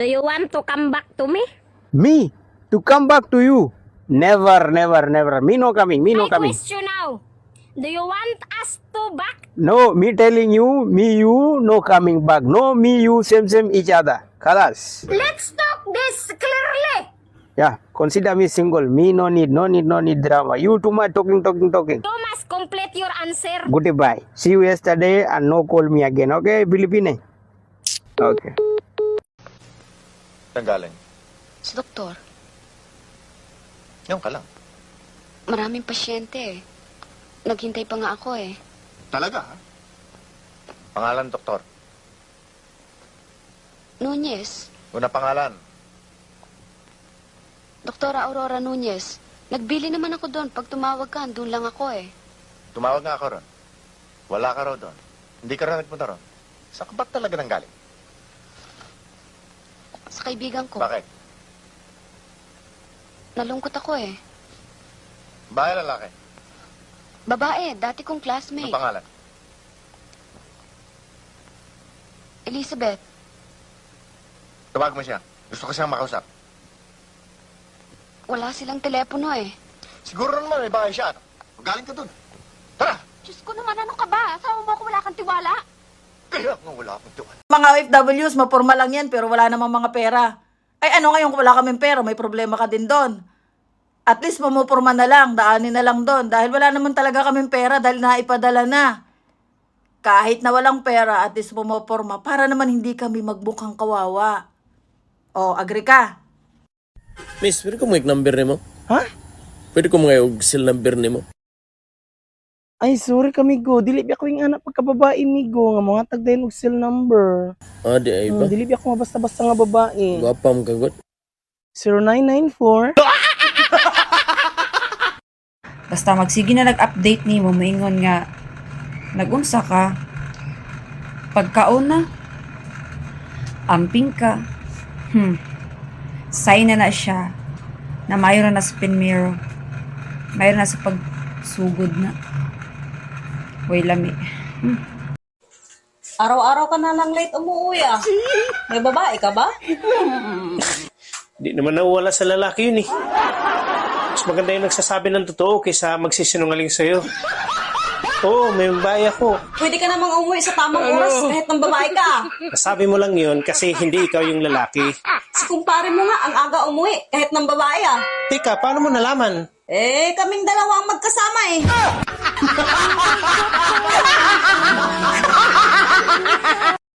Do you want to come back to me? Me? To come back to you? Never, never, never. Me no coming. Me no I coming. question now. Do you want us to back? No, me telling you, me you no coming back. No, me you same each other. Kalas. Let's talk this clearly. Yeah, consider me single. Me no need drama. You too much talking. You must complete your answer. Goodbye. See you yesterday and no call me again. Okay, Philippine? Okay. Saan galing? Sa doktor, Ngayon ka lang. maraming pasyente eh. Naghintay pa nga ako eh. Talaga, ha? Pangalan, doktor. Nunez, Una pangalan. Doktora Aurora Nunez. Nagbili naman ako doon. Pag tumawag ka, doon lang ako eh. Tumawag nga ako ron. Wala ka raw doon. Hindi ka rin nagpunta ron. Saan ka ba talaga nang galing? Sa kaibigan ko. Bakit? Nalungkot ako eh. Bahay lalaki. Babae, dati kong Ano classmate. pangalan? Elizabeth, Tawag mo siya. Gusto ko siyang makausap. wala silang telepono eh. Siguro naman may bahay siya. Galing ka doon. Tara! Diyos ko naman, ano ka ba? Asawa mo ako wala kang tiwala? Kaya nga wala akong tiwala. Mga OFWs, maporma lang yan, pero wala namang mga pera. Ay ano ngayon kung wala kaming pera, may problema ka din doon. At least mamupurma na lang, daanin na lang doon. Dahil wala naman talaga kaming pera dahil naipadala na. Kahit na walang pera, at least pumupurma para naman hindi kami magmukhang kawawa. O, agree ka? Miss, pwede ko mga number ni mo? Ha? Pwede ko mga ugsil number ni mo? Ay, sorry kami go. Dili bi ako yung anak pagkababae mi go. Nga mga tagdayin og cell number. Ah, di ay ba? Dili bi ako mabasta-basta nga babae. Gwapam kagot. 0994. Basta magsige na nag-update ni mo, maingon nga, nagunsa ka, pagkauna, amping ka, sign na siya, na mayroon na sa pin mirror, mayroon na sa pagsugod na. Uy, lami. Araw-araw ka na lang late umuwi ah. May babae ka ba? Di naman nawala sa lalaki yun eh. Mas maganda yung nagsasabi ng totoo kaysa magsisinungaling sa'yo. Oo, may babae ako. Pwede ka namang umuwi sa tamang oras kahit ng babae ka ah. Nasabi mo lang yun kasi hindi ikaw yung lalaki. Si kumpare mo nga ang aga umuwi kahit ng babae ah. Teka, paano mo nalaman? Eh, kaming dalawa ang magkasama eh.